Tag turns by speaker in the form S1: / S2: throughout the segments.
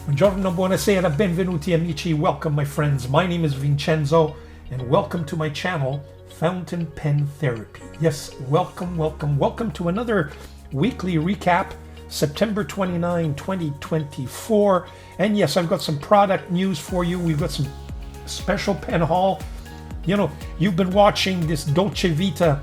S1: Buongiorno, buonasera, benvenuti amici, welcome my friends. My name is Vincenzo and welcome to my channel, Fountain Pen Therapy. Yes, welcome to another weekly recap, September 29, 2024. And yes, I've got some product news for you. We've got some special pen haul. You know, you've been watching this Dolce Vita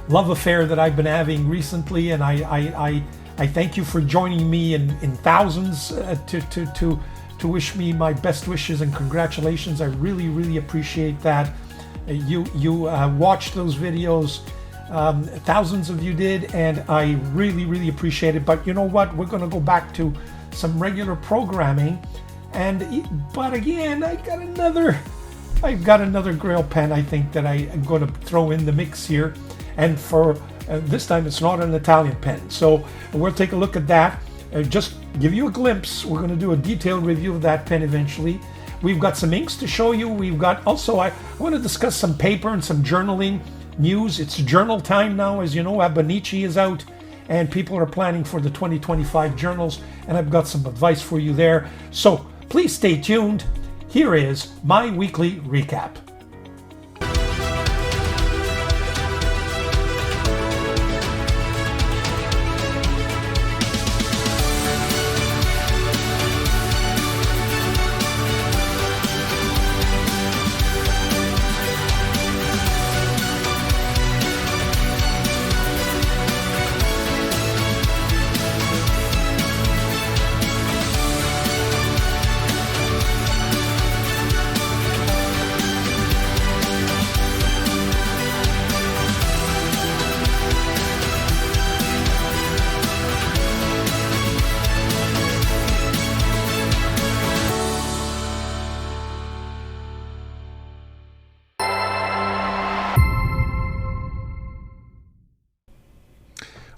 S1: love affair that I've been having recently, and I thank you for joining me in thousands to wish me my best wishes and congratulations. I really appreciate that. You watched those videos, thousands of you did, and I really appreciate it. But you know what? We're going to go back to some regular programming, but again, I've got another Grail pen I think that I'm going to throw in the mix here, and for this time it's not an Italian pen, so we'll take a look at that. Just give you a glimpse. We're going to do a detailed review of that pen eventually. We've got some inks to show you. We've got also, I want to discuss some paper and some journaling news. It's journal time now. As you know, Abonici is out and people are planning for the 2025 journals, and I've got some advice for you there. So please stay tuned. Here is my weekly recap.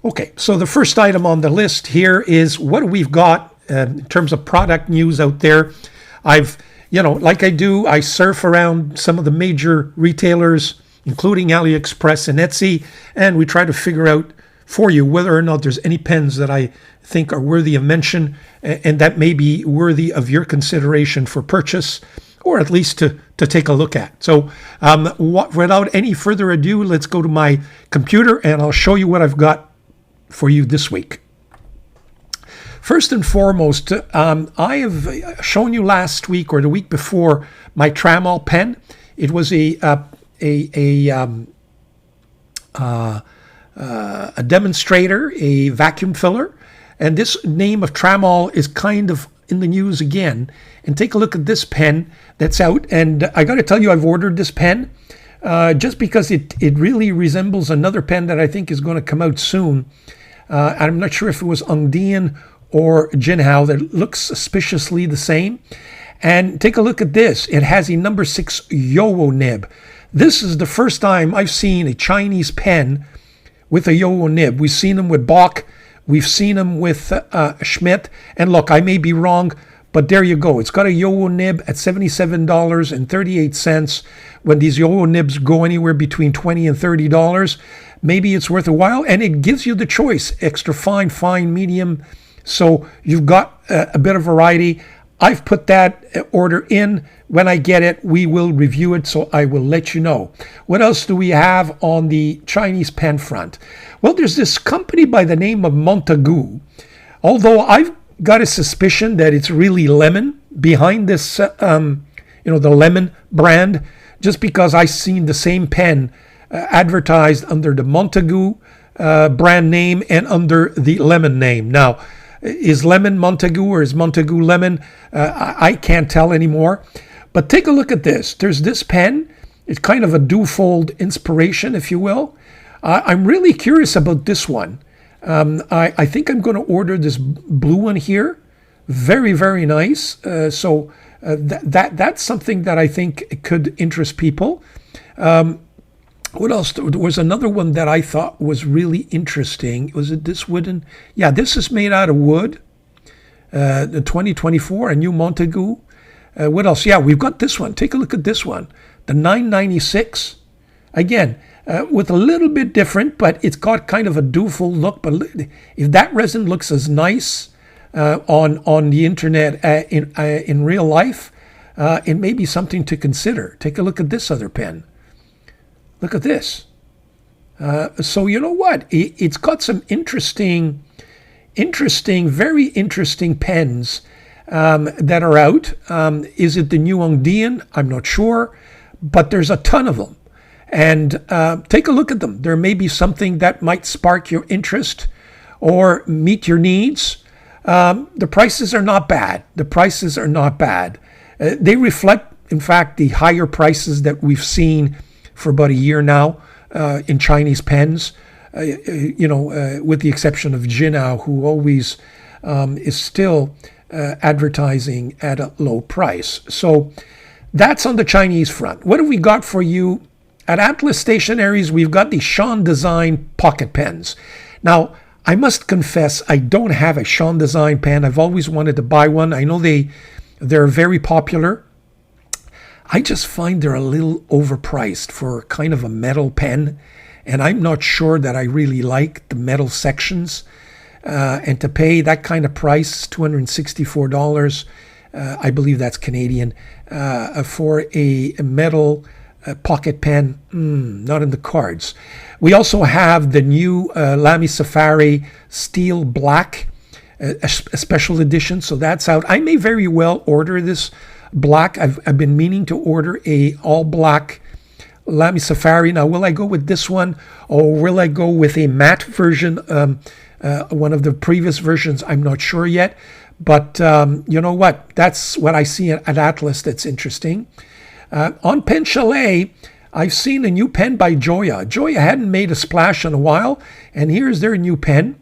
S1: Okay, so the first item on the list here is what we've got in terms of product news out there. Like I do, I surf around some of the major retailers, including AliExpress and Etsy, and we try to figure out for you whether or not there's any pens that I think are worthy of mention and that may be worthy of your consideration for purchase, or at least to take a look at. So without any further ado, let's go to my computer and I'll show you what I've got for you this week. First and foremost, I have shown you last week or the week before my Tramal pen. It was a demonstrator, a vacuum filler, and this name of Tramal is kind of in the news again. And take a look at this pen that's out, and I got to tell you, I've ordered this pen just because it really resembles another pen that I think is going to come out soon. I'm not sure if it was Ungdian or Jinhao that looks suspiciously the same. And take a look at this. It has a number 6 Yowo nib. This is the first time I've seen a Chinese pen with a Yowo nib. We've seen them with Bock. We've seen them with Schmidt. And look, I may be wrong, but there you go. It's got a Yowo nib at $77.38. When these Yowo nibs go anywhere between $20 and $30, maybe it's worth a while. And it gives you the choice, extra fine, medium. So you've got a bit of variety. I've put that order in. When I get it, we will review it, so I will let you know. What else do we have on the Chinese pen front? Well, there's this company by the name of Montagu. Although I've got a suspicion that it's really lemon behind this, the lemon brand, just because I've seen the same pen advertised under the Montagu brand name and under the lemon name. Now, is lemon Montagu or is Montagu lemon? I can't tell anymore. But take a look at this. There's this pen. It's kind of a dual-fold inspiration, if you will. I'm really curious about this one. I think I'm going to order this blue one here. Very nice. So that's something that I think could interest people. What else? There was another one that I thought was really interesting. Was it this wooden? Yeah, this is made out of wood. The 2024, a new Montagu. What else? Yeah, we've got this one. Take a look at this one. The 996. Again, with a little bit different, but it's got kind of a dual look. But if that resin looks as nice on the internet in real life, it may be something to consider. Take a look at this other pen. Look at this. So you know what? It's got some interesting, very interesting pens that are out. Is it the new Dieman? I'm not sure, but there's a ton of them. And take a look at them. There may be something that might spark your interest or meet your needs. The prices are not bad. They reflect, in fact, the higher prices that we've seen for about a year now in Chinese pens, with the exception of Jinao, who always is still advertising at a low price. So that's on the Chinese front. What have we got for you? At Atlas Stationaries, we've got the Sean Design pocket pens. Now, I must confess, I don't have a Sean Design pen. I've always wanted to buy one. I know they're very popular. I just find they're a little overpriced for kind of a metal pen, and I'm not sure that I really like the metal sections. And to pay that kind of price, $264, I believe that's Canadian, for a metal pocket pen, not in the cards. We also have the new Lamy Safari Steel Black, a special edition, so that's out. I may very well order this black. I've been meaning to order a all black Lamy Safari. Now, will I go with this one, or will I go with a matte version, one of the previous versions? I'm not sure yet, but you know what? That's what I see at Atlas that's interesting. On Pen Chalet, I've seen a new pen by Joya. Joya hadn't made a splash in a while, and here's their new pen.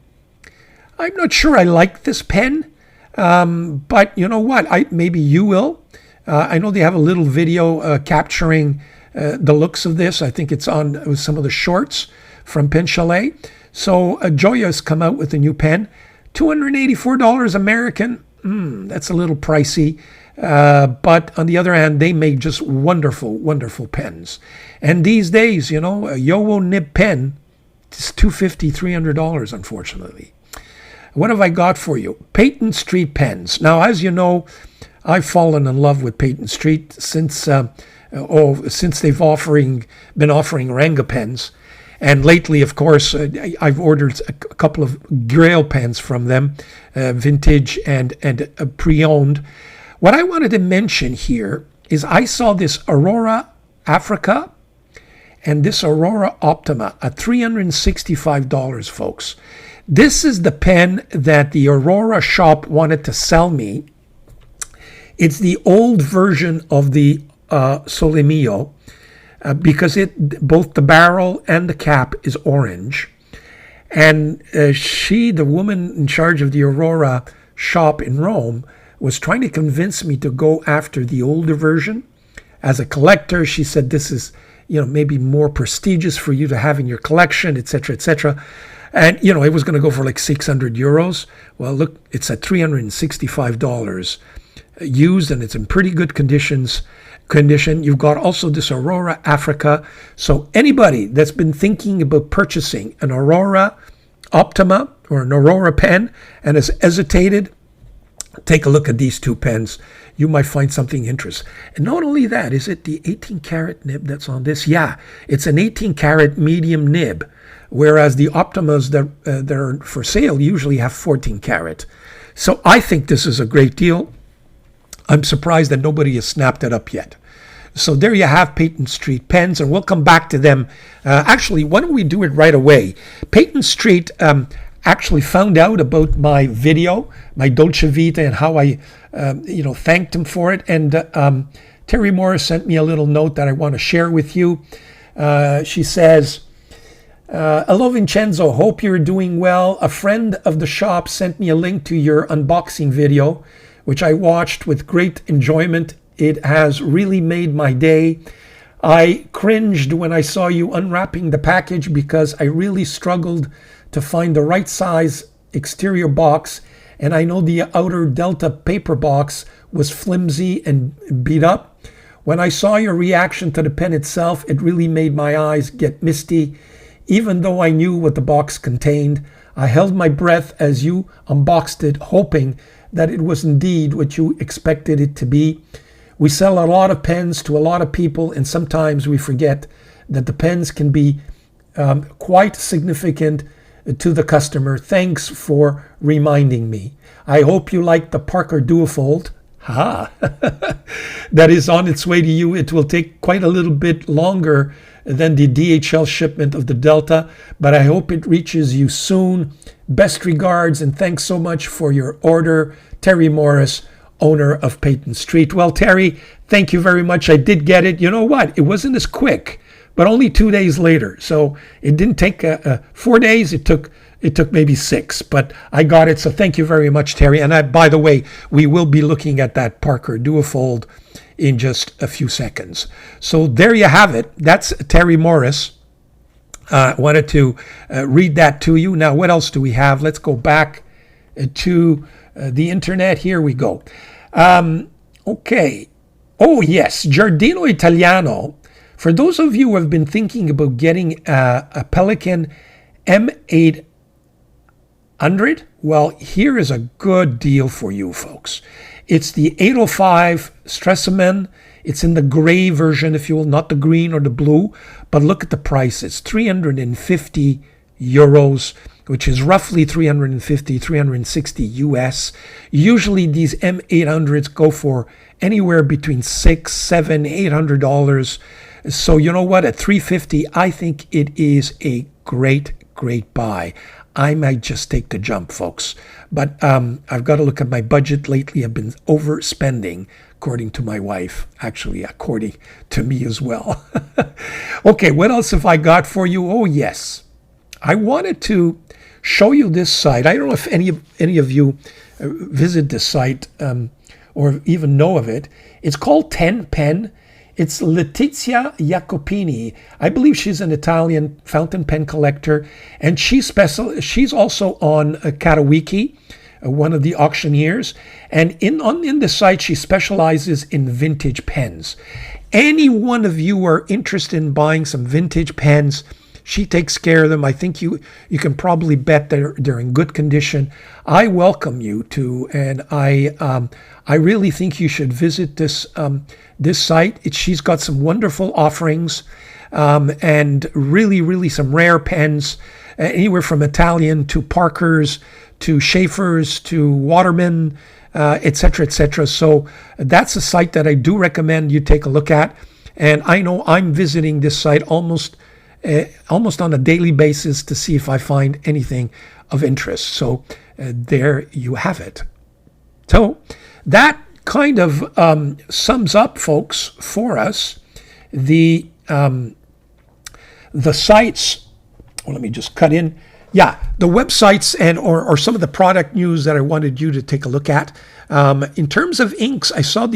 S1: I'm not sure I like this pen, but you know what? Maybe you will. I know they have a little video capturing the looks of this. I think it's on some of the shorts from Pen Chalet. So Joya has come out with a new pen. $284 American. That's a little pricey. But on the other hand, they make just wonderful, wonderful pens. And these days, a Yowo nib pen is $250, $300, unfortunately. What have I got for you? Peyton Street pens. Now, as you know, I've fallen in love with Peyton Street since they've been offering Ranga pens. And lately, of course, I've ordered a couple of Grail pens from them, vintage and pre-owned. What I wanted to mention here is I saw this Aurora Africa and this Aurora Optima at $365, folks. This is the pen that the Aurora shop wanted to sell me. It's the old version of the Sole Mio because both the barrel and the cap is orange. And the woman in charge of the Aurora shop in Rome, was trying to convince me to go after the older version. As a collector, she said this is, maybe more prestigious for you to have in your collection, etc., etc. And, it was going to go for like 600 euros. Well, look, it's at $365 used, and it's in pretty good condition. You've got also this Aurora Africa. So anybody that's been thinking about purchasing an Aurora Optima or an Aurora pen and has hesitated, take a look at these two pens. You might find something interesting. And not only that, is it the 18 karat nib that's on this? Yeah, it's an 18 karat medium nib, whereas the Optimas that are for sale usually have 14 karat. So I think this is a great deal. I'm surprised that nobody has snapped it up yet. So there you have Peyton Street pens, and we'll come back to them. Actually, why don't we do it right away? Peyton Street actually found out about my video, my Dolce Vita, and how I, thanked him for it. And Terry Morris sent me a little note that I want to share with you. She says, hello, Vincenzo. Hope you're doing well. A friend of the shop sent me a link to your unboxing video, which I watched with great enjoyment. It has really made my day. I cringed when I saw you unwrapping the package because I really struggled to find the right size exterior box, and I know the outer Delta paper box was flimsy and beat up. When I saw your reaction to the pen itself, it really made my eyes get misty. Even though I knew what the box contained, I held my breath as you unboxed it, hoping that it was indeed what you expected it to be. We sell a lot of pens to a lot of people, and sometimes we forget that the pens can be quite significant to the customer. Thanks for reminding me. I hope you like the Parker Duofold. That is on its way to you. It will take quite a little bit longer than the DHL shipment of the Delta, but I hope it reaches you soon. Best regards, and thanks so much for your order. Terry Morris, owner of Peyton Street. Well, Terry, thank you very much. I did get it. You know what? It wasn't as quick, but only 2 days later. So it didn't take 4 days. It took maybe 6, but I got it. So thank you very much, Terry. And by the way, we will be looking at that Parker Duofold in just a few seconds. So there you have it. That's Terry Morris. Wanted to read that to you. Now, what else do we have? Let's go back to the internet. Here we go. Okay. Oh, yes. Giardino Italiano. For those of you who have been thinking about getting a Pelican M800, well, here is a good deal for you folks. It's the 805 Stresemann. It's in the gray version, if you will, not the green or the blue. But look at the price. It's 350 euros, which is roughly 350, 360 US. Usually these M800s go for anywhere between $600, $700, $800. So you know what? At 350, I think it is a great buy. I might just take the jump, folks. But I've got to look at my budget lately. I've been overspending, according to my wife. Actually, according to me as well. Okay, what else have I got for you? Oh, yes. I wanted to show you this site. I don't know if any of you visit this site or even know of it. It's called 10 Pen. It's Letizia Jacopini. I believe she's an Italian fountain pen collector, and she's also on Katawiki, one of the auctioneers. And in the site, she specializes in vintage pens. Any one of you are interested in buying some vintage pens, she takes care of them. I think you can probably bet they're in good condition. I welcome you to, and I really think you should visit this site. She's got some wonderful offerings, and really some rare pens, anywhere from Italian to Parkers to Schaefer's to Waterman, etc., etc. So that's a site that I do recommend you take a look at. And I know I'm visiting this site almost on a daily basis to see if I find anything of interest. So there you have it. So that kind of sums up, folks, for us the sites. Well, let me just cut in. Yeah, the websites and or some of the product news that I wanted you to take a look at. In terms of inks, I saw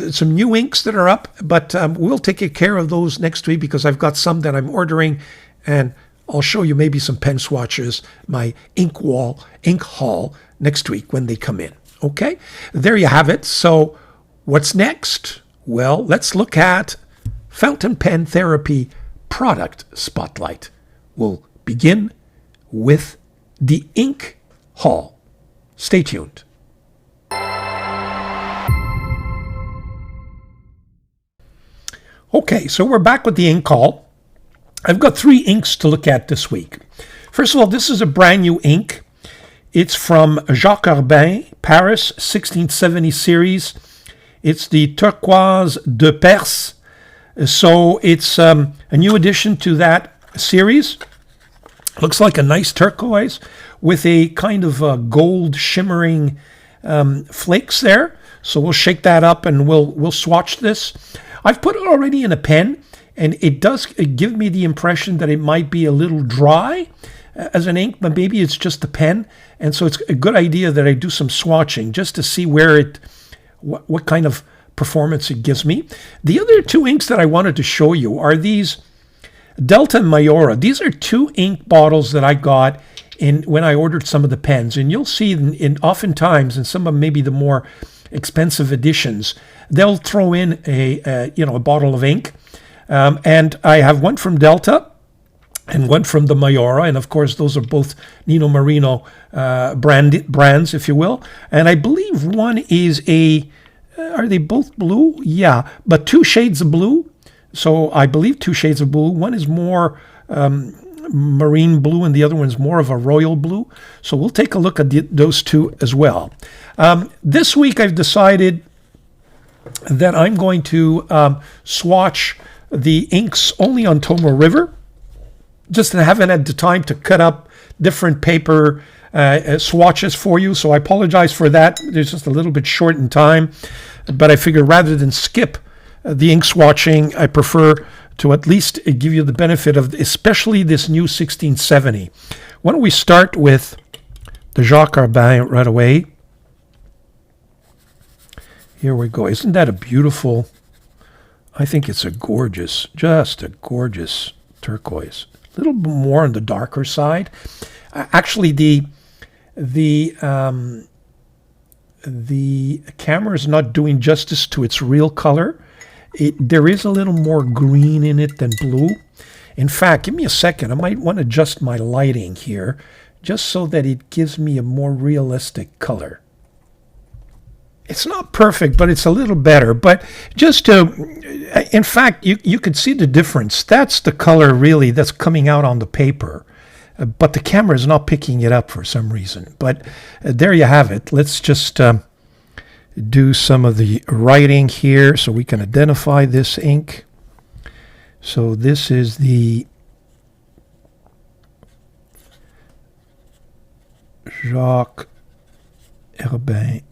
S1: some new inks that are up, but we'll take care of those next week because I've got some that I'm ordering, and I'll show you maybe some pen swatches, my ink haul next week when they come in. Okay, there you have it. So what's next? Well, let's look at Fountain Pen Therapy Product Spotlight. We'll begin with the ink haul. Stay tuned. Okay, so we're back with the ink haul. I've got 3 inks to look at this week. First of all, this is a brand new ink. It's from Jacques Herbin, Paris, 1670 series. It's the Turquoise de Perse. So it's a new addition to that series. Looks like a nice turquoise with a kind of gold shimmering flakes there. So we'll shake that up and we'll swatch this. I've put it already in a pen, and it does give me the impression that it might be a little dry as an ink, but maybe it's just the pen. And so it's a good idea that I do some swatching just to see what kind of performance it gives me. The other 2 inks that I wanted to show you are these Delta and Mayora. These are 2 ink bottles that I got when I ordered some of the pens, and you'll see oftentimes in some of maybe the more expensive editions, they'll throw in a bottle of ink. And I have one from Delta, and one from the Mayora, and of course those are both Nino Marino brands, if you will. And I believe one is a, are they both blue? Yeah, but 2 shades of blue. So I believe 2 shades of blue. One is more marine blue, and the other one's more of a royal blue. So we'll take a look at those two as well. This week I've decided that I'm going to swatch the inks only on Tomo River. Just haven't had the time to cut up different paper swatches for you, so I apologize for that. There's just a little bit short in time, but I figure rather than skip the ink swatching, I prefer to at least give you the benefit of especially this new 1670. Why don't we start with the Jacques Herbin right away. Here we go. Isn't that a beautiful, I think it's a gorgeous, just a gorgeous turquoise. A little bit more on the darker side. Actually, the camera is not doing justice to its real color. There is a little more green in it than blue. In fact, give me a second. I might want to adjust my lighting here just so that it gives me a more realistic color. It's not perfect, but it's a little better. But just to, in fact, you could see the difference. That's the color really that's coming out on the paper. But the camera is not picking it up for some reason. But there you have it. Let's just do some of the writing here so we can identify this ink. So this is the Jacques Herbin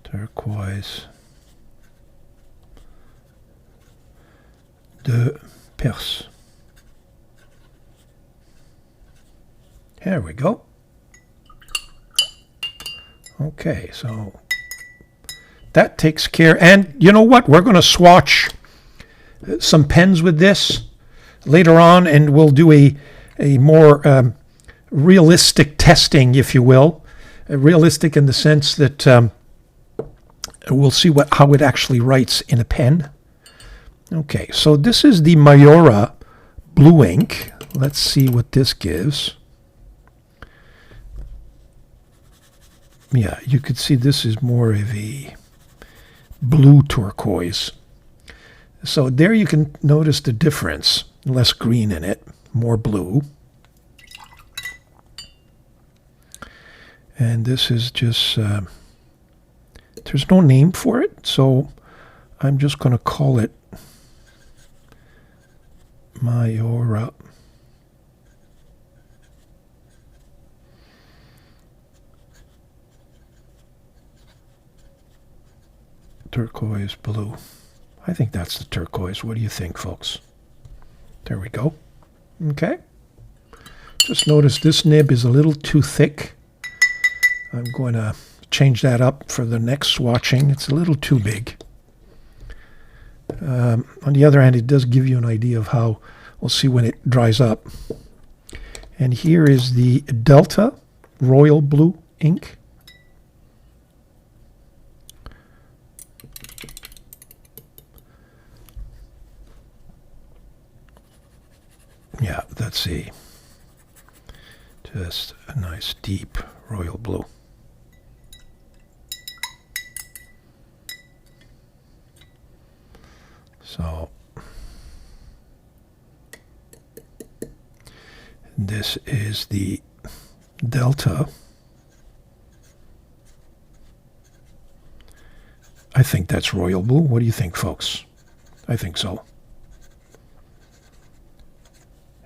S1: turquoise de Perse. There we go. Okay, so that takes care. And you know what? We're going to swatch some pens with this later on, and we'll do a more realistic testing, if you will. Realistic in the sense that we'll see how it actually writes in a pen. Okay, so this is the Mayora blue ink. Let's see what this gives. Yeah, you could see this is more of a blue turquoise. So there you can notice the difference. Less green in it, more blue. And this is just, there's no name for it, so I'm just going to call it Mayora turquoise blue. I think that's the turquoise. What do you think, folks? There we go. Okay. Just notice this nib is a little too thick. I'm going to change that up for the next swatching. It's a little too big. On the other hand, it does give you an idea of how, we'll see when it dries up. And here is the Delta Royal Blue ink. Yeah, let's see. Just a nice deep royal blue. So this is the Delta. I think that's royal blue. What do you think, folks? I think so.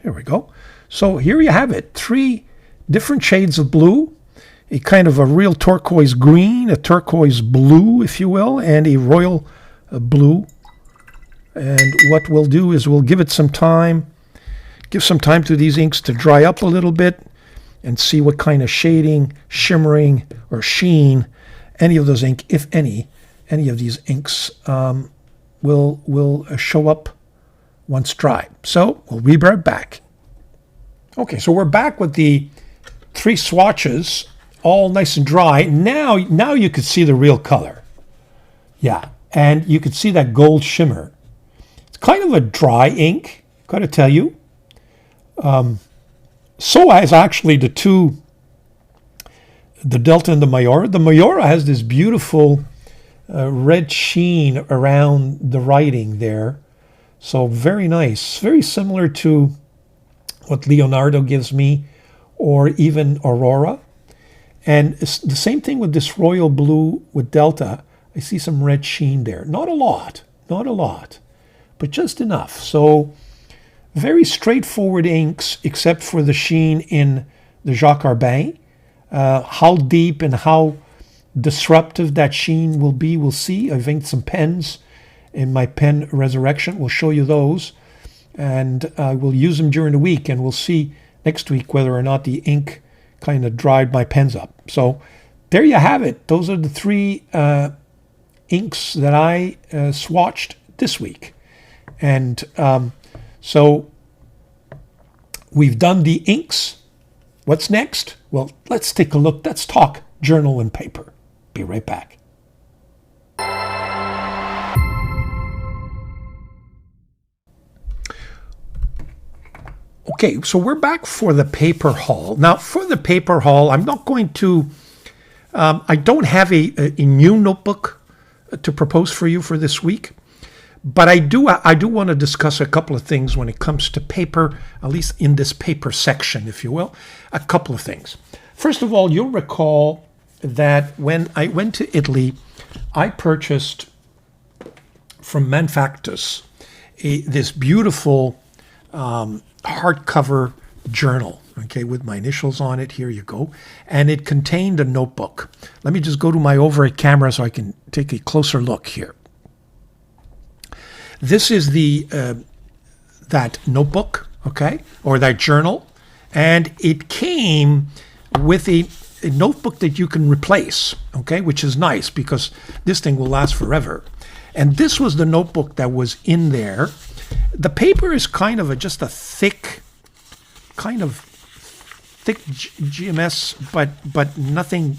S1: Here we go. So here you have it. 3 different shades of blue, a kind of a real turquoise green, a turquoise blue, if you will, and a royal blue. And what we'll do is we'll give it some time, give some time to these inks to dry up a little bit and see what kind of shading, shimmering, or sheen any of those ink, if any of these inks will show up once dry. So we'll be right back. Okay, so we're back with the 3 swatches, all nice and dry. Now you can see the real color. Yeah, and you can see that gold shimmer kind of a dry ink, gotta tell you. So as actually the Delta and the Mayora. The Mayora has this beautiful red sheen around the writing there. So very nice. Very similar to what Leonardo gives me, or even Aurora. And it's the same thing with this royal blue with Delta. I see some red sheen there. Not a lot, but just enough. So very straightforward inks, except for the sheen in the Jacques Arbin. How deep and how disruptive that sheen will be, we'll see. I've inked some pens in my pen Resurrection. We'll show you those. And we'll use them during the week, and we'll see next week whether or not the ink kind of dried my pens up. So there you have it. Those are the three inks that I swatched this week. And so we've done the inks. What's next? Well, let's take a look. Let's talk journal and paper. Be right back. Okay, so we're back for the paper haul. Now, for the paper haul, I'm not going to, I don't have a new notebook to propose for you for this week, but I do want to discuss a couple of things when it comes to paper, at least in this paper section, if you will. A couple of things. First of all, you'll recall that when I went to Italy, I purchased from Manufactus this beautiful hardcover journal, okay, with my initials on it. Here you go. And it contained a notebook. Let me just go to my overhead camera so I can take a closer look here. This is the that notebook, okay, or that journal, and it came with a notebook that you can replace, okay, which is nice because this thing will last forever. And this was the notebook that was in there. The paper is kind of just a thick, GMS, but nothing,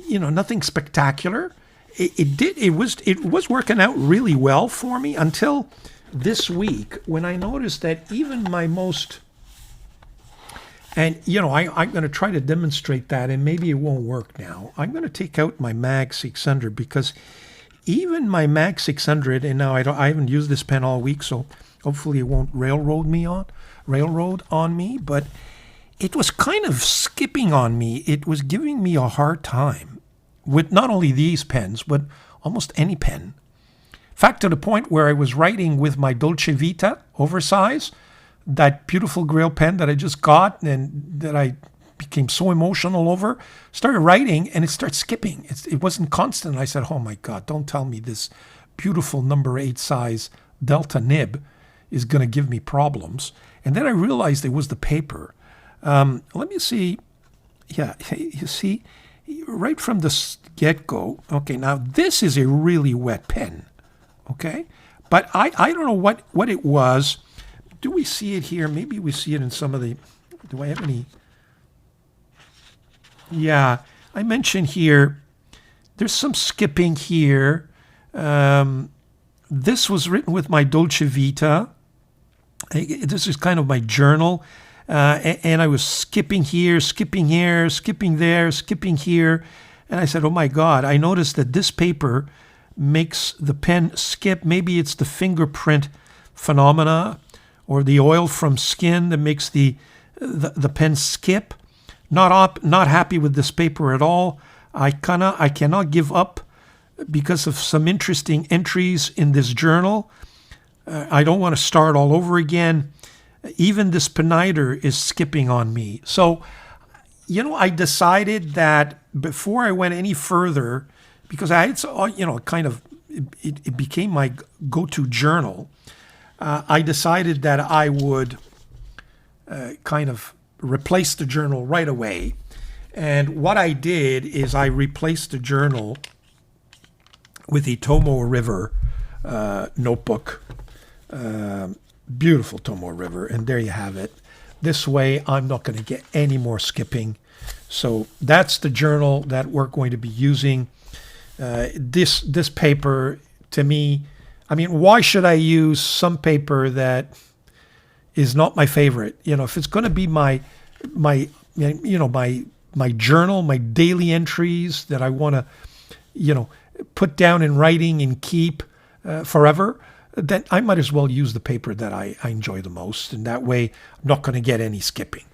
S1: nothing spectacular. It was working out really well for me until this week when I noticed that even my most, and I'm going to try to demonstrate that, and maybe it won't work now. I'm going to take out my Mag 600 because even my Mag 600, and now I haven't used this pen all week, so hopefully it won't railroad on me, but it was kind of skipping on me. It was giving me a hard time with not only these pens, but almost any pen. In fact, to the point where I was writing with my Dolce Vita oversize, that beautiful Grail pen that I just got and that I became so emotional over, started writing and it started skipping. It wasn't constant. I said, oh my God, don't tell me this beautiful number 8 size Delta nib is going to give me problems. And then I realized it was the paper. Let me see. Yeah, you see, right from the get-go. Okay, now this is a really wet pen. Okay, but I don't know what it was. Do we see it here? Maybe we see it in some of the, do I have any? Yeah, I mentioned here, there's some skipping here. This was written with my Dolce Vita. This is kind of my journal. And I was skipping here, skipping here, skipping there, skipping here. And I said, oh my God, I noticed that this paper makes the pen skip. Maybe it's the fingerprint phenomena or the oil from skin that makes the pen skip. Not happy with this paper at all. I cannot give up because of some interesting entries in this journal. I don't want to start all over again. Even this peniter is skipping on me. So, I decided that before I went any further, because I had, it became my go-to journal. I decided that I would kind of replace the journal right away. And what I did is I replaced the journal with a Tomoe River notebook. Beautiful Tomoe River, and there you have it. This way, I'm not going to get any more skipping. So that's the journal that we're going to be using. This paper, to me, I mean, why should I use some paper that is not my favorite? If it's going to be my journal, my daily entries that I want to, put down in writing and keep forever, then I might as well use the paper that I enjoy the most. And that way I'm not going to get any skipping.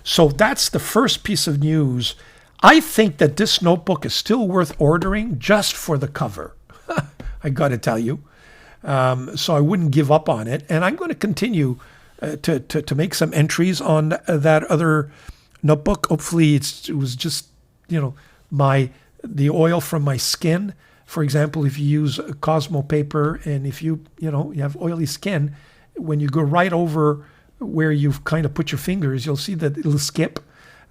S1: So that's the first piece of news. I think that this notebook is still worth ordering just for the cover. I got to tell you. So I wouldn't give up on it. And I'm going to continue to make some entries on that other notebook. Hopefully it was just, the oil from my skin. For example, if you use Cosmo paper and if you have oily skin, when you go right over where you've kind of put your fingers, you'll see that it'll skip.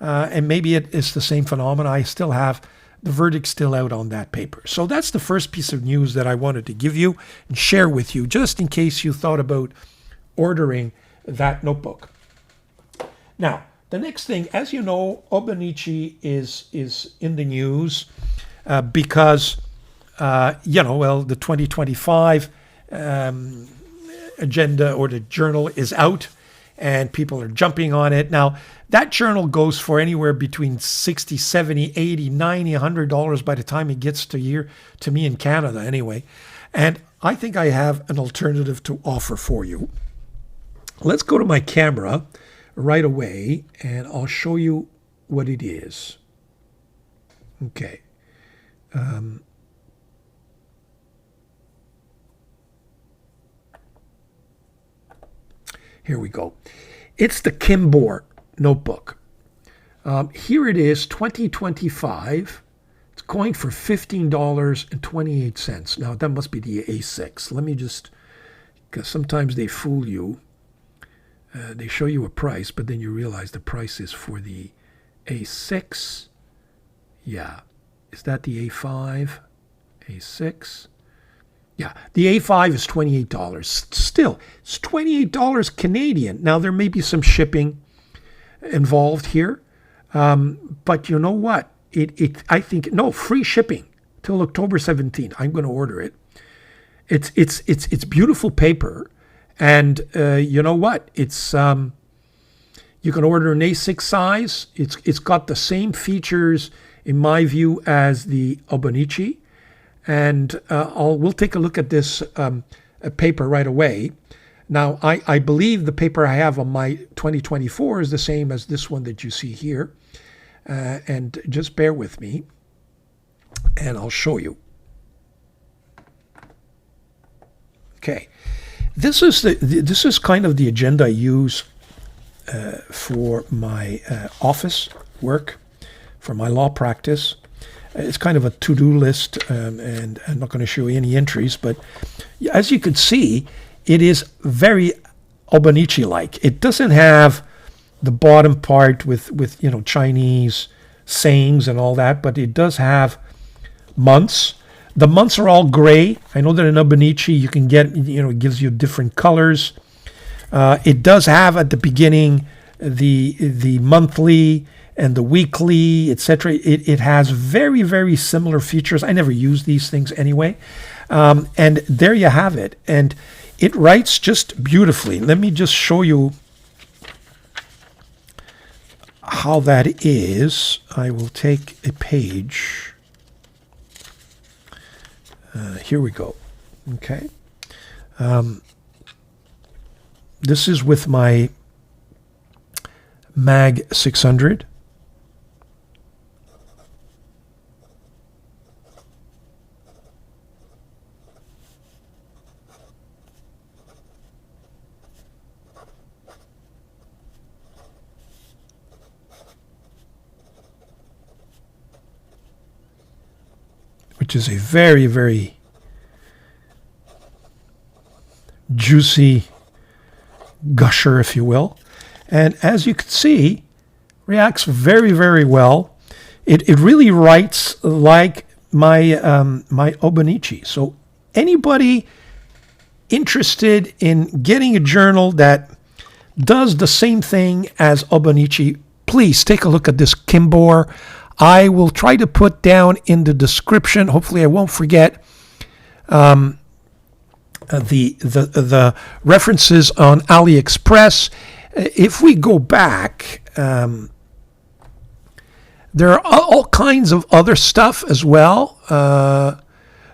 S1: And maybe it is the same phenomena. I still have the verdict still out on that paper. So that's the first piece of news that I wanted to give you and share with you, just in case you thought about ordering that notebook. Now, the next thing, as you know, Hobonichi is in the news because, the 2025 agenda or the journal is out and people are jumping on it. Now, that journal goes for anywhere between $60, $70, $80, $90, $100 by the time it gets to me in Canada anyway. And I think I have an alternative to offer for you. Let's go to my camera right away and I'll show you what it is. Okay. Here we go. It's the Kimbor notebook. Here it is, 2025. It's going for $15.28. Now, that must be the A6. Let me just, because sometimes they fool you. They show you a price, but then you realize the price is for the A6. Yeah. Is that the A5? A6? Yeah, the A5 is $28. Still, it's $28 Canadian. Now, there may be some shipping involved here, but you know what? I think free shipping till October 17th. I'm going to order it. It's beautiful paper, and you know what? It's you can order an A6 size. It's got the same features in my view as the Hobonichi. And we'll take a look at this paper right away. Now, I believe the paper I have on my 2024 is the same as this one that you see here. And just bear with me, and I'll show you. Okay, this is kind of the agenda I use for my office work, for my law practice. It's kind of a to-do list, and I'm not going to show you any entries, but as you can see, it is very Hobonichi-like. It doesn't have the bottom part with Chinese sayings and all that, but it does have months. The months are all gray. I know that in Hobonichi you can get, it gives you different colors. It does have at the beginning the monthly and the weekly, etc. It has very, very similar features. I never use these things anyway. And there you have it. And it writes just beautifully. Let me just show you how that is. I will take a page. Here we go. Okay. This is with my Mag 600. Which is a very, very juicy gusher, if you will. And as you can see, reacts very, very well. It really writes like my my Hobonichi. So anybody interested in getting a journal that does the same thing as Hobonichi, please take a look at this Kimbor. I will try to put down in the description, hopefully I won't forget, the references on AliExpress. If we go back, there are all kinds of other stuff as well.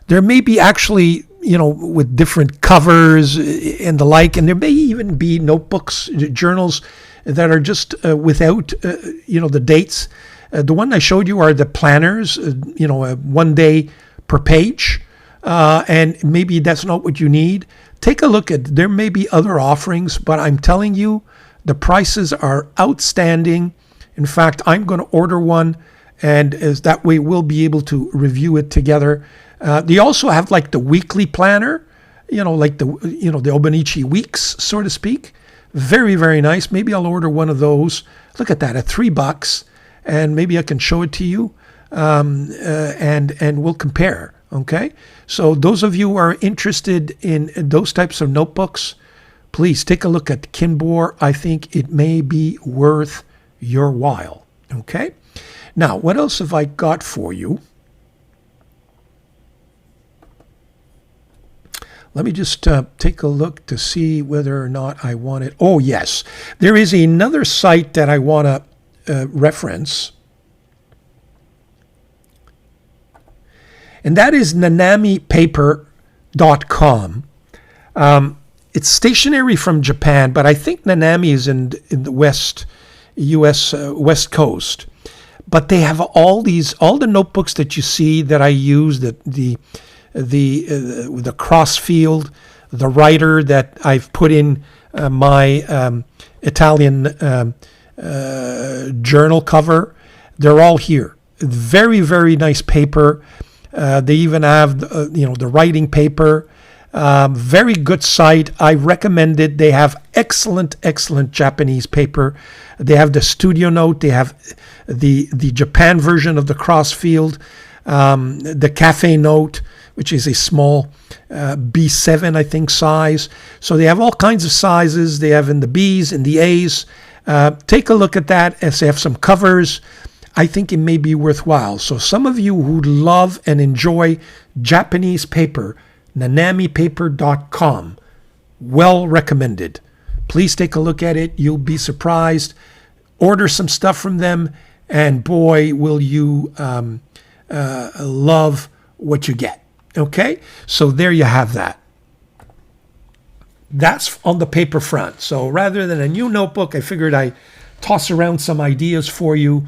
S1: There may be actually, with different covers and the like, and there may even be notebooks, journals that are just without, the dates. The one I showed you are the planners, 1 day per page, and maybe that's not what you need. Take a look at, there may be other offerings, but I'm telling you, the prices are outstanding. In fact, I'm going to order one, and as that way we'll be able to review it together. They also have like the weekly planner, like the Obonichi weeks, so to speak. Very, very nice. Maybe I'll order one of those. Look at that, at $3, and maybe I can show it to you, and we'll compare. Okay. So those of you who are interested in those types of notebooks, please take a look at Kinbor. I think it may be worth your while. Okay. Now, what else have I got for you? Let me just take a look to see whether or not I want it. Oh, yes. There is another site that I want to reference. And that is nanamipaper.com. It's stationary from Japan, but I think Nanami is in the U.S. West Coast. But they have all the notebooks that you see that I use, the crossfield, the writer that I've put in my Italian journal cover. They're all here. Very, very nice paper. They even have the writing paper. Very good site. I recommend it. They have excellent Japanese paper. They have the Studio Note. They have the Japan version of the Crossfield, the Cafe Note, which is a small B7, I think, size. So they have all kinds of sizes. They have in the Bs and the As. Take a look at that as they have some covers. I think it may be worthwhile. So some of you who love and enjoy Japanese paper, nanamipaper.com, well recommended. Please take a look at it. You'll be surprised. Order some stuff from them, and boy, will you love what you get. Okay? So there you have that. That's on the paper front. So rather than a new notebook, I figured I'd toss around some ideas for you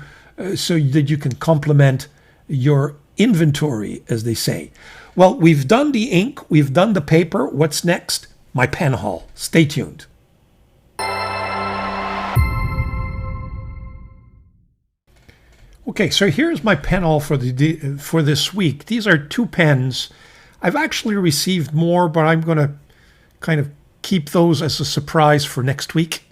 S1: so that you can complement your inventory, as they say. Well, we've done the ink. We've done the paper. What's next? My pen haul. Stay tuned. Okay, so here's my pen haul for this week. These are 2 pens. I've actually received more, but I'm going to kind of keep those as a surprise for next week.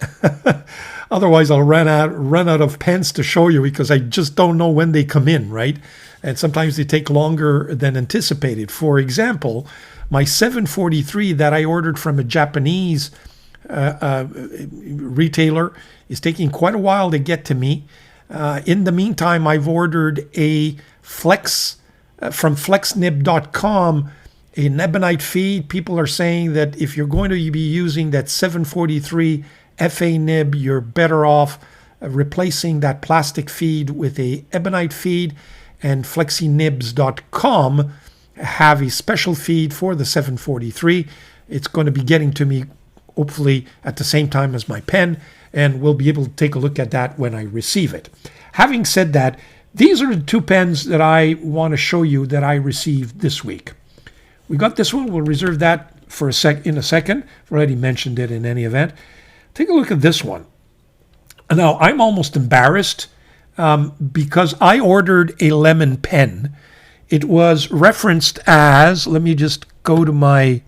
S1: Otherwise, I'll run out of pens to show you because I just don't know when they come in, right? And sometimes they take longer than anticipated. For example, my 743 that I ordered from a Japanese retailer is taking quite a while to get to me. In the meantime, I've ordered a Flex from flexnib.com, a nebonite feed. People are saying that if you're going to be using that 743 FA nib, you're better off replacing that plastic feed with a ebonite feed. And flexinibs.com have a special feed for the 743. It's going to be getting to me hopefully at the same time as my pen, and we'll be able to take a look at that when I receive it. Having said that, these are the 2 pens that I want to show you that I received this week. We got this one. We'll reserve that for in a second. I've already mentioned it in any event. Take a look at this one. Now, I'm almost embarrassed because I ordered a lemon pen. It was referenced as, let me just go to my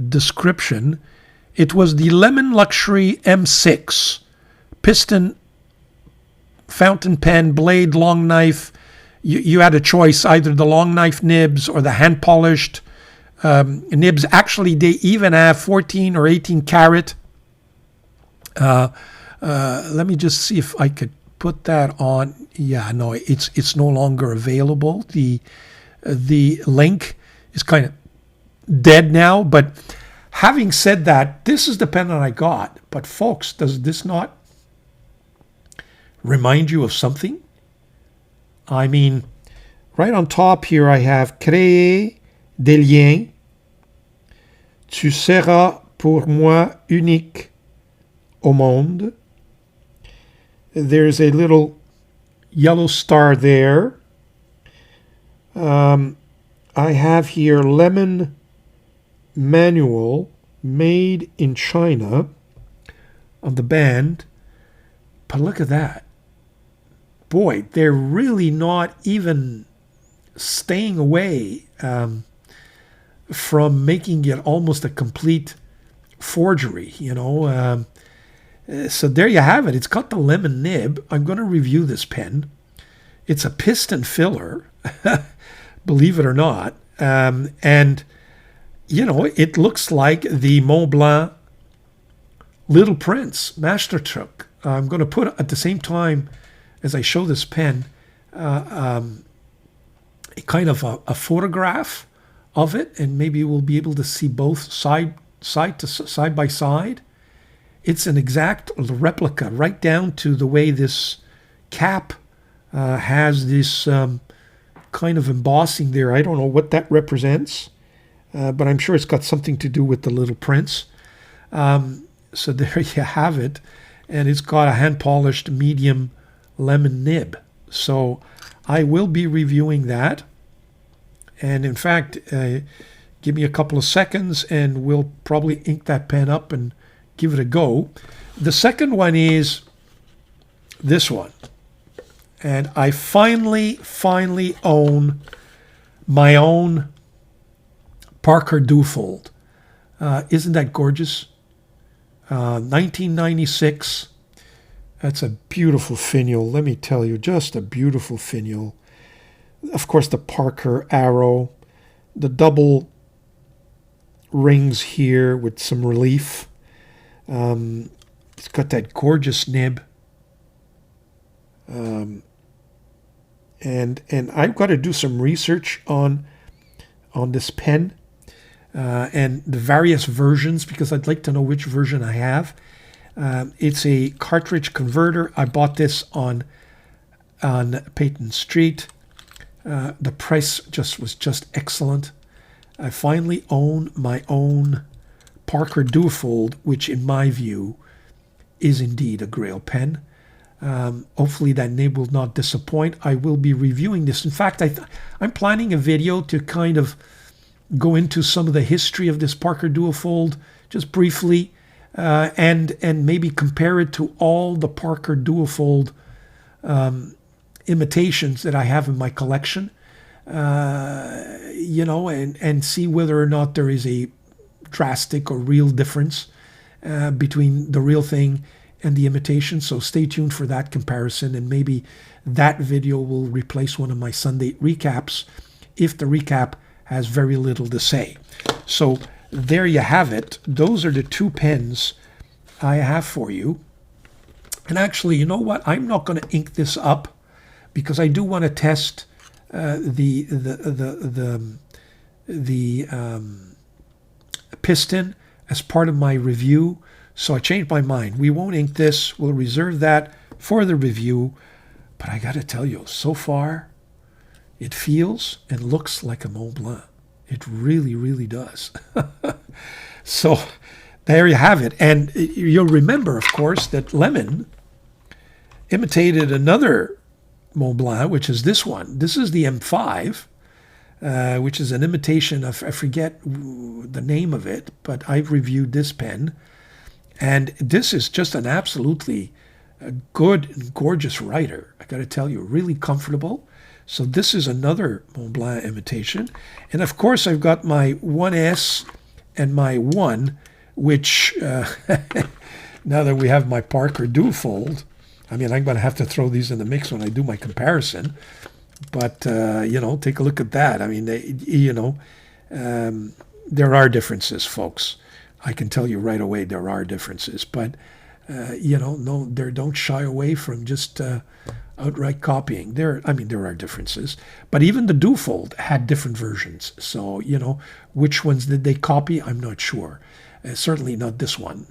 S1: description. It was the Lemon Luxury M6 piston fountain pen, blade, long knife. You had a choice, either the long knife nibs or the hand polished nibs. Actually, they even have 14 or 18 karat. Let me just see if I could put that on. Yeah, no, it's no longer available. The link is kind of dead now. But having said that, this is the pen that I got. But folks, does this not remind you of something? I mean, right on top here I have créer des liens. Tu seras pour moi unique au monde. There's a little yellow star there. I have here lemon manual made in China of the band. But look at that. Boy, they're really not even staying away from making it almost a complete forgery, So there you have it. It's got the lemon nib. I'm going to review this pen. It's a piston filler, believe it or not. And, it looks like the Montblanc Little Prince Mastertrück. I'm going to put at the same time as I show this pen a kind of a photograph of it, and maybe we'll be able to see both side by side. It's an exact replica, right down to the way this cap has this kind of embossing there. I don't know what that represents, but I'm sure it's got something to do with the Little Prince. So there you have it. And it's got a hand-polished medium lemon nib. So I will be reviewing that. And in fact, give me a couple of seconds and we'll probably ink that pen up and give it a go. The second one is this one. And I finally own my own Parker Duofold. Isn't that gorgeous? 1996. That's a beautiful finial. Let me tell you, just a beautiful finial. Of course, the Parker arrow, the double rings here with some relief. It's got that gorgeous nib. And I've got to do some research on this pen and the various versions, because I'd like to know which version I have. It's a cartridge converter. I bought this on Peyton Street. The price was just excellent. I finally own my own Parker Duofold, which in my view is indeed a Grail pen. Hopefully that nib will not disappoint. I will be reviewing this. In fact, I'm planning a video to kind of go into some of the history of this Parker Duofold just briefly, and maybe compare it to all the Parker Duofold imitations that I have in my collection, and see whether or not there is a drastic or real difference between the real thing and the imitation. So stay tuned for that comparison, and maybe that video will replace one of my Sunday recaps if the recap has very little to say. So there you have it. Those are the two pens I have for you. And actually, you know what? I'm not going to ink this up because I do want to test the piston as part of my review. So I changed my mind. We won't ink this. We'll reserve that for the review. But I got to tell you, so far, it feels and looks like a Mont Blanc. It really, really does. So there you have it. And you'll remember, of course, that Lemon imitated another Mont Blanc, which is this one. This is the M5, which is an imitation of, I forget the name of it, but I've reviewed this pen. And this is just an absolutely good and gorgeous writer. I got to tell you, really comfortable. So this is another Mont Blanc imitation. And of course, I've got my 1S and my 1, which now that we have my Parker Duofold, I mean, I'm going to have to throw these in the mix when I do my comparison. But, take a look at that. I mean, there are differences, folks. I can tell you right away there are differences. But, don't shy away from just outright copying. There are differences, but even the Dufold had different versions. So, which ones did they copy? I'm not sure. Certainly not this one,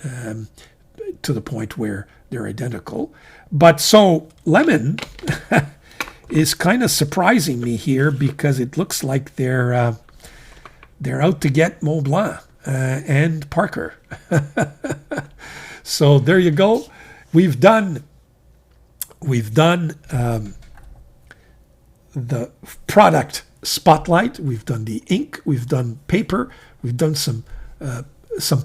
S1: to the point where they're identical. But so Lemon is kind of surprising me here, because it looks like they're out to get Mont Blanc and Parker. So there you go. We've done the product spotlight. We've done the ink. We've done paper. We've done some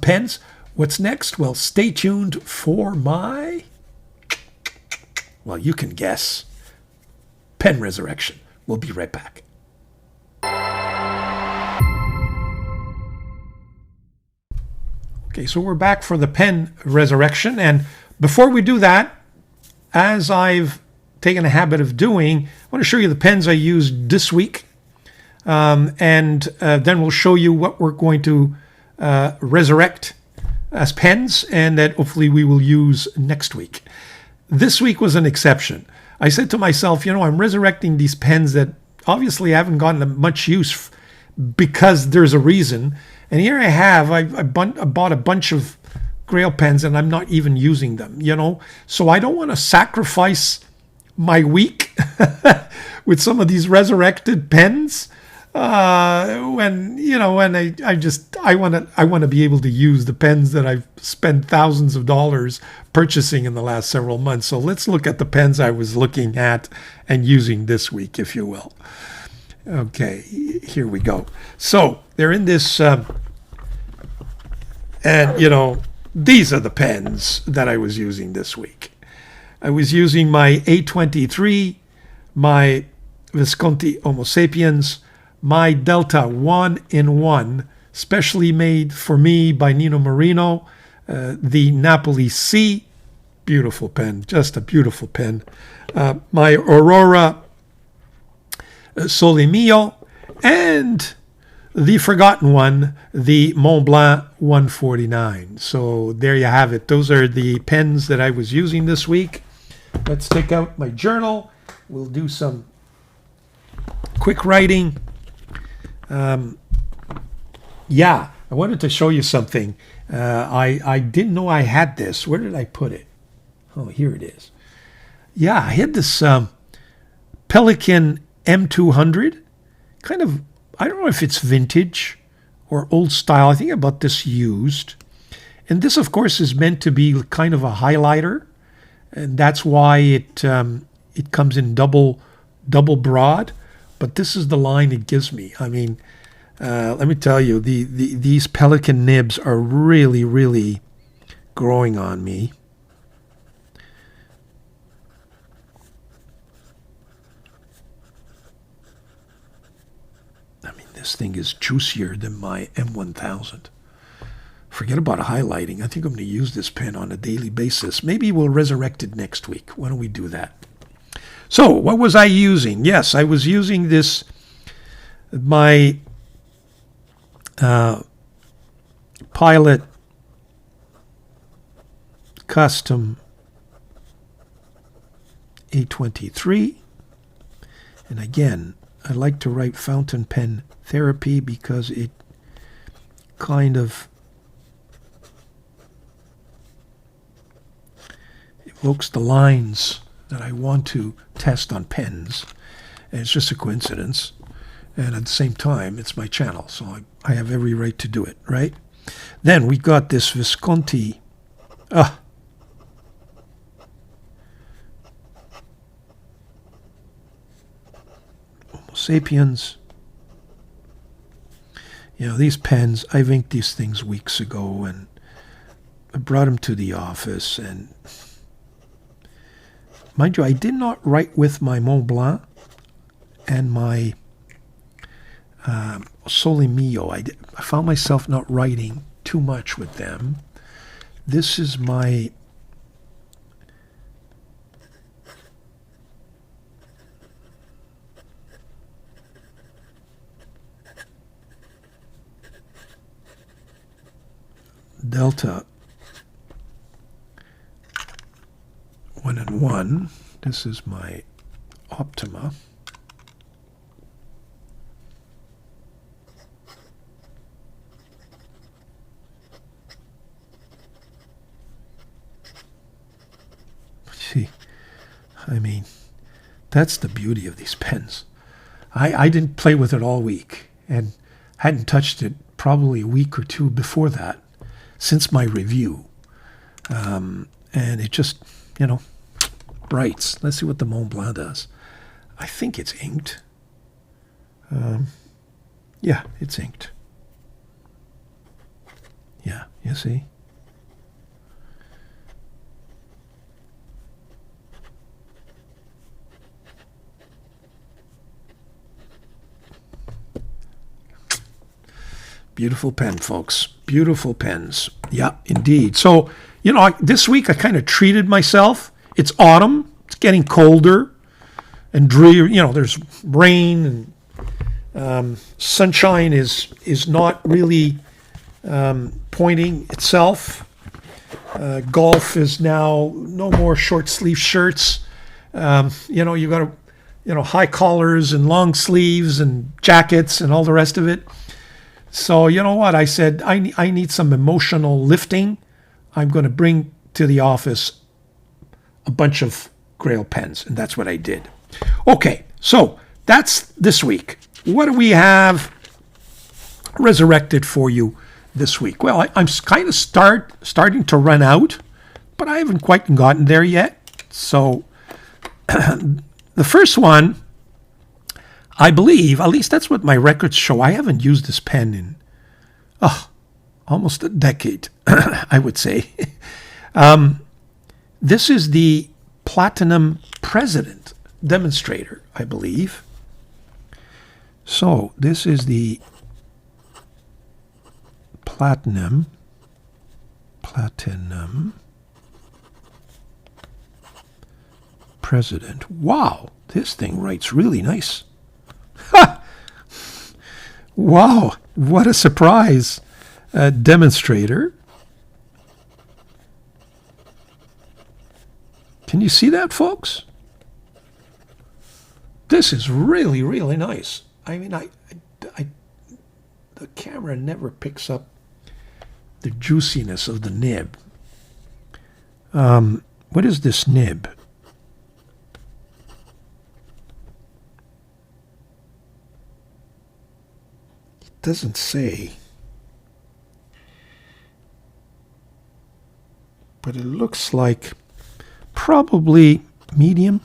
S1: pens. What's next? Well, stay tuned for my, well, you can guess, pen resurrection. We'll be right back. Okay, so we're back for the pen resurrection. And before we do that, as I've taken a habit of doing, I want to show you the pens I used this week. And then we'll show you what we're going to resurrect as pens, and that hopefully we will use next week. This week was an exception. I said to myself, I'm resurrecting these pens that obviously haven't gotten much use because there's a reason. And here I have, I bought a bunch of Grail pens and I'm not even using them, So I don't want to sacrifice my week with some of these resurrected pens. I want to be able to use the pens that I've spent thousands of dollars purchasing in the last several months. So let's look at the pens I was looking at and using this week, if you will. Okay, here we go. So they're in this, these are the pens that I was using this week. I was using my A23, my Visconti Homo Sapiens, my Delta 1-in-1, specially made for me by Nino Marino, the Napoli C, beautiful pen, just a beautiful pen. My Aurora Sole Mio, and the forgotten one, the Mont Blanc 149. So there you have it. Those are the pens that I was using this week. Let's take out my journal. We'll do some quick writing. I wanted to show you something. I didn't know I had this. Where did I put it? Oh, here it is. Yeah, I had this Pelican M200. Kind of, I don't know if it's vintage or old style. I think I bought this used. And this, of course, is meant to be kind of a highlighter. And that's why it comes in double broad. But this is the line it gives me. I mean, let me tell you, these Pelican nibs are really, really growing on me. I mean, this thing is juicier than my M1000. Forget about highlighting. I think I'm going to use this pen on a daily basis. Maybe we'll resurrect it next week. Why don't we do that? So, what was I using? Yes, I was using this, my Pilot Custom A23. And again, I like to write fountain pen therapy because it kind of evokes the lines that I want to test on pens. And it's just a coincidence. And at the same time, it's my channel, so I have every right to do it, right? Then we got this Visconti. Homo Sapiens. These pens, I've inked these things weeks ago, and I brought them to the office, and mind you, I did not write with my Mont Blanc and my Sole Mio. I found myself not writing too much with them. This is my Delta 1-in-1. This is my Optima. See, I mean, that's the beauty of these pens. I didn't play with it all week and hadn't touched it probably a week or two before that, since my review. And it just, you know, writes. Let's see what the Mont Blanc does. I think it's inked. Yeah, it's inked. Yeah, you see? Beautiful pen, folks. Beautiful pens. Yeah, indeed. So, you know, this week I kind of treated myself. It's autumn. It's getting colder and dreary. You know, there's rain and sunshine is not really pointing itself. Golf is now no more short sleeve shirts. You know, you got to, you know, high collars and long sleeves and jackets and all the rest of it. So, you know what? I said, I need some emotional lifting. I'm going to bring to the office a bunch of Grail pens, and that's what I did. Okay, so that's this week. What do we have resurrected for you this week? Well, I'm kind of starting to run out, but I haven't quite gotten there yet. So the first one, I believe, at least that's what my records show. I haven't used this pen in almost a decade, I would say. This is the Platinum President demonstrator, I believe. So this is the Platinum President. Wow, this thing writes really nice. Wow, what a surprise. Demonstrator. Can you see that, folks? This is really, really nice. I mean, the camera never picks up the juiciness of the nib. What is this nib? Doesn't say, but it looks like probably medium.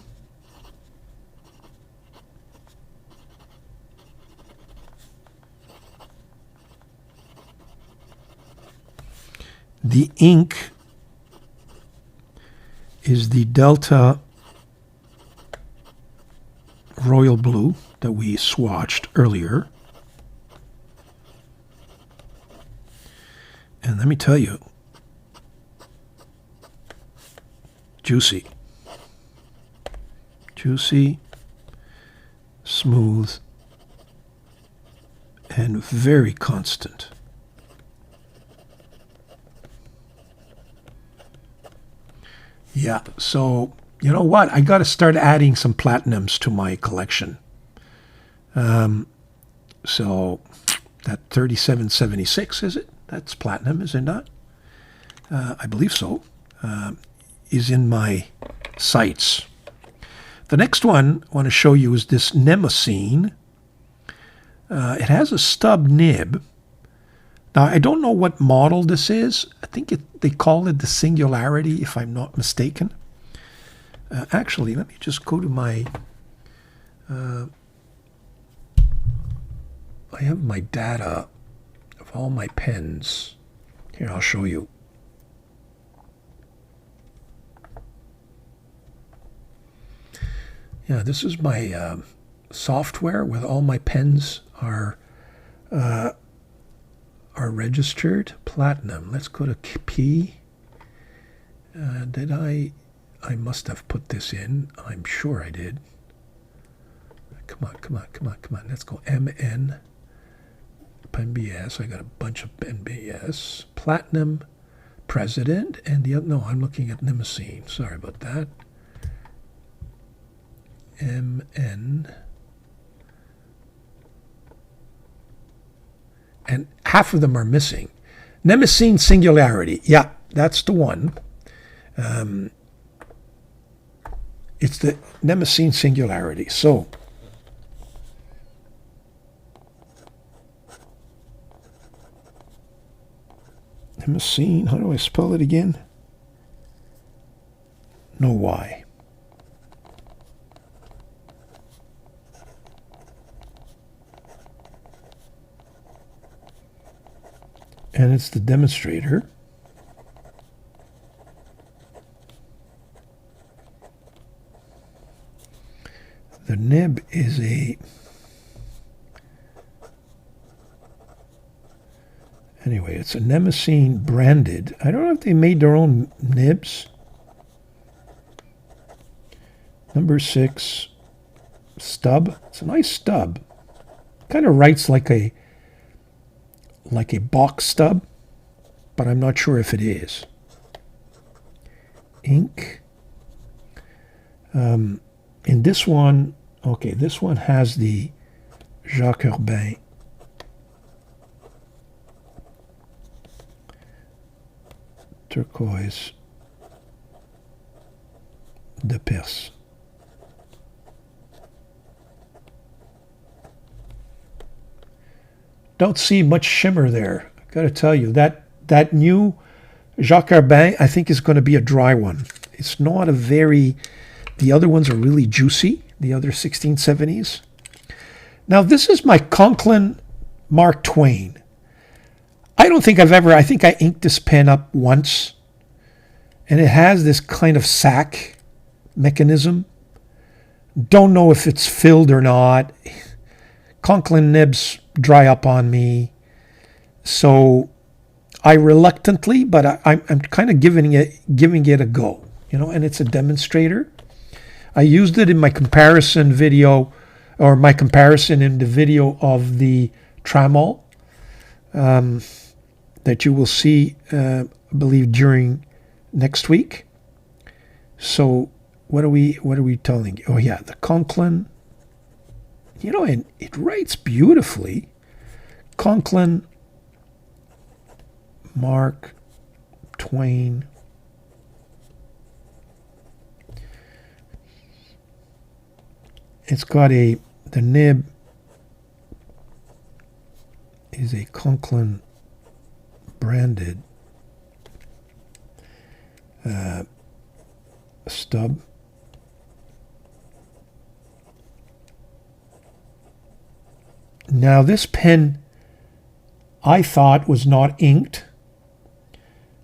S1: The ink is the Delta Royal Blue that we swatched earlier. And let me tell you, juicy, smooth, and very constant. Yeah, so you know what? I got to start adding some platinums to my collection. So that 3776, is it? That's platinum, is it not? I believe so. Is in my sights. The next one I want to show you is this Nemosine. It has a stub nib. Now, I don't know what model this is. I think they call it the Singularity, if I'm not mistaken. Actually, let me just go to my... I have my data of all my pens. Here, I'll show you. Yeah, this is my software with all my pens are registered. Platinum. Let's go to P. Did I must have put this in. I'm sure I did. Come on. Let's go MN. PenBS. I got a bunch of PenBS. Platinum President. And the other, no, I'm looking at Nemosine. Sorry about that. MN. And half of them are missing. Mnemosyne singularity. Yeah, that's the one. It's the Mnemosyne singularity. So, Mnemosyne, how do I spell it again? No Y. And it's the demonstrator. The nib is a... Anyway, it's a Mnemosyne branded. I don't know if they made their own nibs. Number 6 stub. It's a nice stub. Kind of writes like a box stub, but I'm not sure if it is. Ink. In this one, okay, this one has the GIOIAPEN turquoise de Perse. Don't see much shimmer there. I got to tell you, that new GIOIAPEN, I think, is going to be a dry one. It's not a very... The other ones are really juicy, the other 1670s. Now, this is my Conklin Mark Twain. I don't think I think I inked this pen up once. And it has this kind of sack mechanism. Don't know if it's filled or not. Conklin nibs dry up on me. So I reluctantly, but I'm kind of giving it a go. You know, and it's a demonstrator. I used it in my comparison video, or my comparison in the video of the Tramol that you will see, I believe, during next week. So what are we telling you? Oh yeah, the Conklin. You know, and it writes beautifully. Conklin Mark Twain. It's got the nib is a Conklin branded stub. Now this pen I thought was not inked,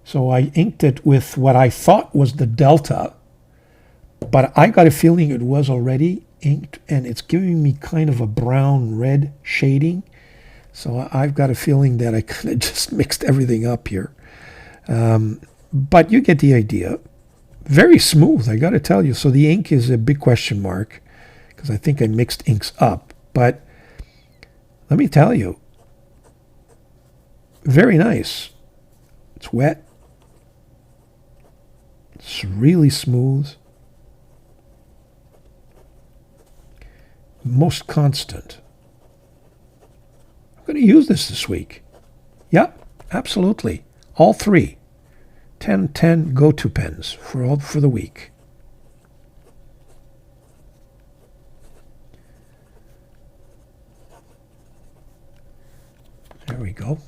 S1: so I inked it with what I thought was the Delta, but I got a feeling it was already inked, and it's giving me kind of a brown red shading. So I've got a feeling that I kind of just mixed everything up here. But you get the idea. Very smooth, I got to tell you. So the ink is a big question mark, because I think I mixed inks up. But let me tell you, very nice. It's wet. It's really smooth. Most constant. I'm going to use this week. Yep, absolutely. All three. 10 go-to pens for the week. There we go.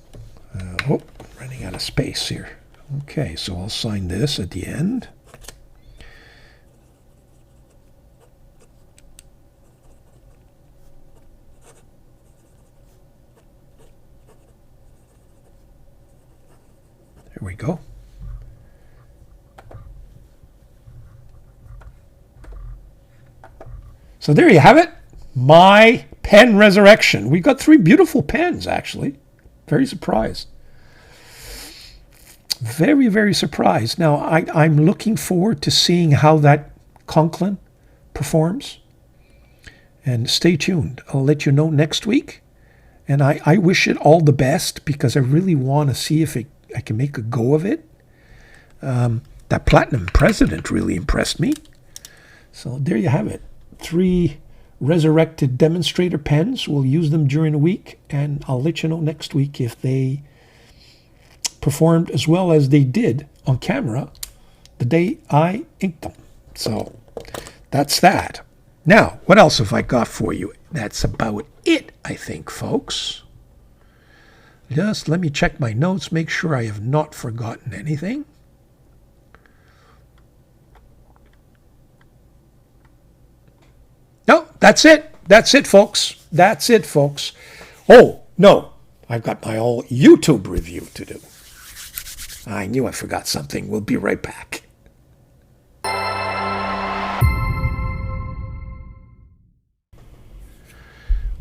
S1: Running out of space here. Okay, so I'll sign this at the end. There we go. So there you have it. My pen resurrection. We got 3 beautiful pens, actually. Very surprised. Very, very surprised. Now, I'm looking forward to seeing how that Conklin performs. And stay tuned. I'll let you know next week. And I wish it all the best, because I really want to see if I can make a go of it. That Platinum President really impressed me. So there you have it. 3 resurrected demonstrator pens. We'll use them during the week, and I'll let you know next week if they performed as well as they did on camera the day I inked them. So that's that. Now, what else have I got for you? That's about it, I think, folks. Just let me check my notes, make sure I have not forgotten anything. No, that's it. That's it, folks. That's it, folks. Oh, no. I've got my old YouTube review to do. I knew I forgot something. We'll be right back.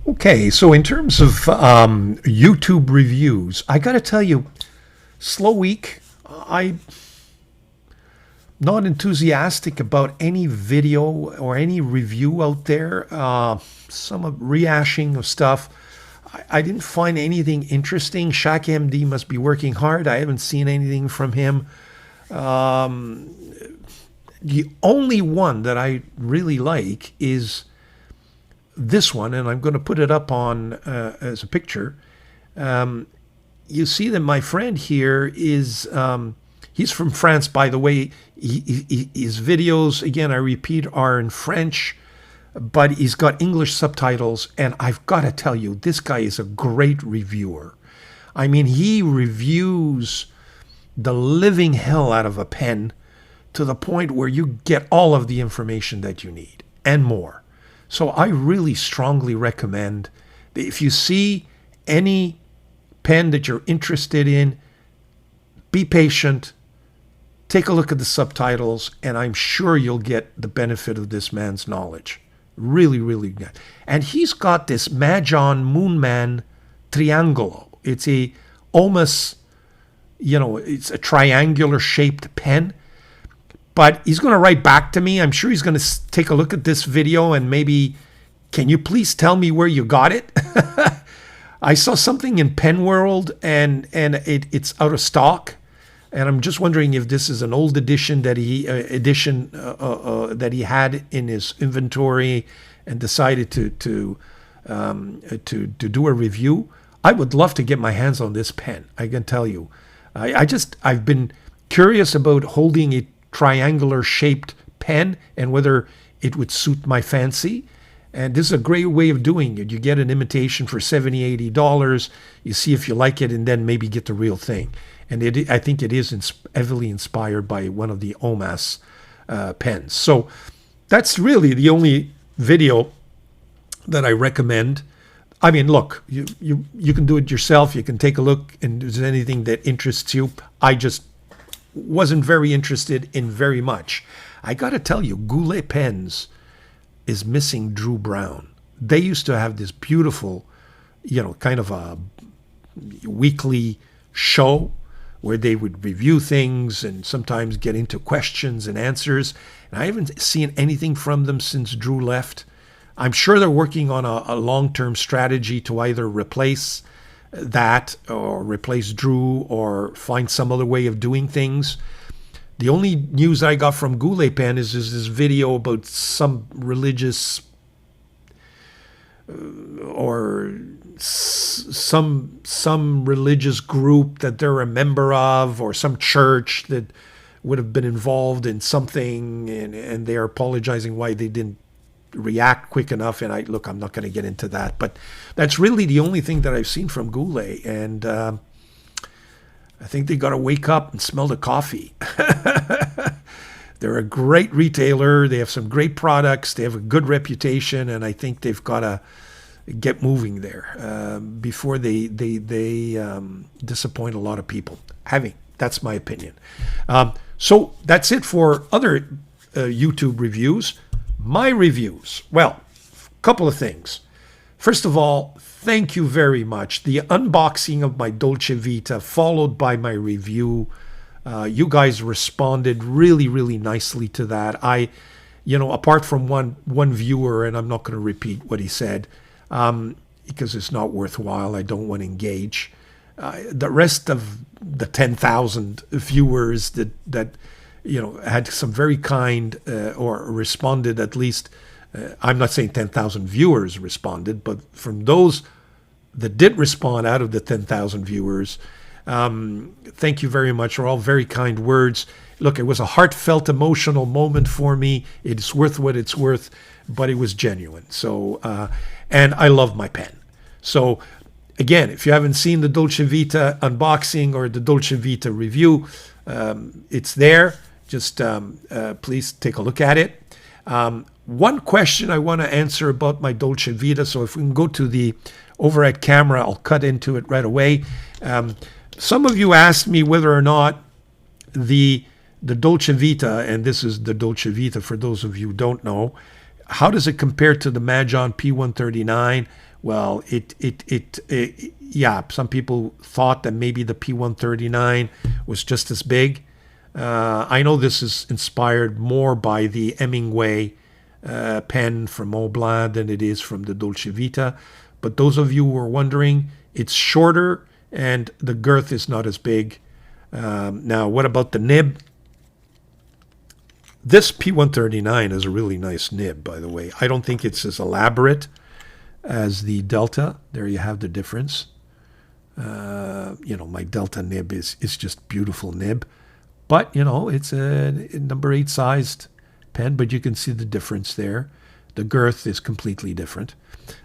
S1: Okay, so in terms of YouTube reviews, I got to tell you, slow week. I'm not enthusiastic about any video or any review out there. Some rehashing of stuff. I didn't find anything interesting. Shaq MD must be working hard. I haven't seen anything from him. The only one that I really like is this one, and I'm going to put it up on as a picture. You see that my friend here is, he's from France, by the way. His videos, again, I repeat, are in French, but he's got English subtitles, and I've got to tell you, this guy is a great reviewer. I mean, he reviews the living hell out of a pen to the point where you get all of the information that you need and more. So I really strongly recommend that if you see any pen that you're interested in, be patient, take a look at the subtitles, and I'm sure you'll get the benefit of this man's knowledge. Really, really good. And he's got this Majon Moonman Triangolo. It's a almost, it's a triangular shaped pen. But he's going to write back to me. I'm sure he's going to take a look at this video and maybe, can you please tell me where you got it? I saw something in Pen World and it's out of stock. And I'm just wondering if this is an old edition that he that he had in his inventory and decided to do a review. I would love to get my hands on this pen. I can tell you, I've been curious about holding a triangular shaped pen and whether it would suit my fancy. And this is a great way of doing it. You get an imitation for $70, $80. You see if you like it, and then maybe get the real thing. And I think it is heavily inspired by one of the Omas pens. So that's really the only video that I recommend. I mean, look, you can do it yourself. You can take a look, and if there's anything that interests you. I just wasn't very interested in very much. I got to tell you, Goulet Pens is missing Drew Brown. They used to have this beautiful, kind of a weekly show where they would review things and sometimes get into questions and answers. And I haven't seen anything from them since Drew left. I'm sure they're working on a long-term strategy to either replace that or replace Drew or find some other way of doing things. The only news I got from Goulet Pen is this video about some religious or some religious group that they're a member of, or some church that would have been involved in something, and they're apologizing why they didn't react quick enough. And I'm not going to get into that, but that's really the only thing that I've seen from Goulet. And I think they got to wake up and smell the coffee. They're a great retailer. They have some great products. They have a good reputation, and I think they've got to get moving there before they disappoint a lot of people. That's my opinion. So that's it for other YouTube reviews. My reviews. Well, a couple of things. First of all, thank you very much. The unboxing of my Dolce Vita followed by my review. You guys responded really, really nicely to that. Apart from one viewer, and I'm not going to repeat what he said because it's not worthwhile. I don't want to engage. The rest of the 10,000 viewers that had some very kind or responded at least I'm not saying 10,000 viewers responded, but from those that did respond out of the 10,000 viewers, thank you very much. Are all very kind words. Look, it was a heartfelt, emotional moment for me. It's worth what it's worth, but it was genuine. So, and I love my pen. So, again, if you haven't seen the Dolce Vita unboxing or the Dolce Vita review, it's there. Just please take a look at it. One question I want to answer about my Dolce Vita. So if we can go to the overhead camera, I'll cut into it right away. Some of you asked me whether or not the Dolce Vita, and this is the Dolce Vita for those of you who don't know, how does it compare to the Majon P139? Well, yeah, some people thought that maybe the P139 was just as big. I know this is inspired more by the Hemingway pen from Montblanc than it is from the Dolce Vita. But those of you who are wondering, it's shorter and the girth is not as big. Now, what about the nib? This P139 is a really nice nib, by the way. I don't think it's as elaborate as the Delta. There you have the difference. My Delta nib is just beautiful nib. But, it's a number 8 sized pen, but you can see the difference there. The girth is completely different.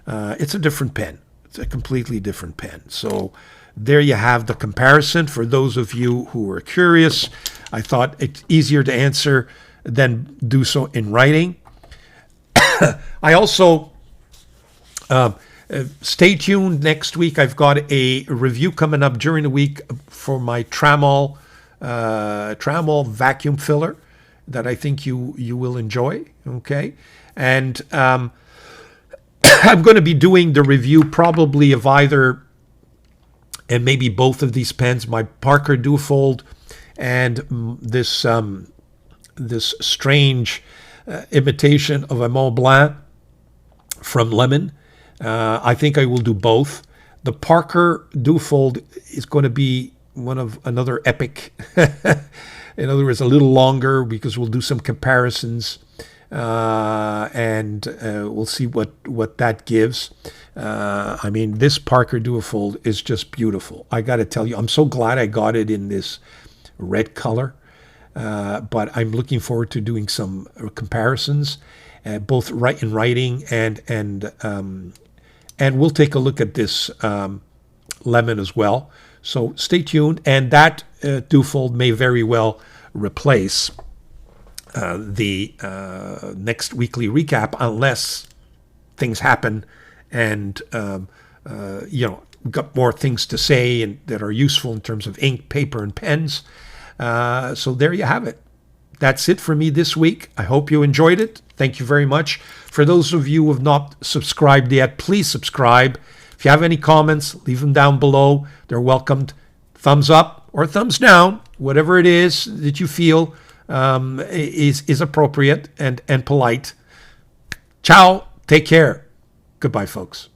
S1: It's a different pen. It's a completely different pen. So there you have the comparison. For those of you who are curious, I thought it's easier to answer than do so in writing. I also, stay tuned next week. I've got a review coming up during the week for my Trammell vacuum filler that I think you will enjoy. Okay. And I'm going to be doing the review probably of either and maybe both of these pens, my Parker Duofold and this strange imitation of a Montblanc from Lemon. I think I will do both. The Parker Duofold is going to be one of another epic. In other words, a little longer because we'll do some comparisons and we'll see what that gives. This Parker Duofold is just beautiful. I got to tell you, I'm so glad I got it in this red color. But I'm looking forward to doing some comparisons, both in writing and we'll take a look at this Lemon as well. So stay tuned, and that Duofold may very well replace the next weekly recap unless things happen and got more things to say and that are useful in terms of ink, paper, and pens. So there you have it. That's it for me this week. I hope you enjoyed it. Thank you very much. For those of you who have not subscribed yet, please subscribe. If you have any comments, leave them down below. They're welcomed. Thumbs up or thumbs down, whatever it is that you feel is appropriate and polite. Ciao. Take care. Goodbye, folks.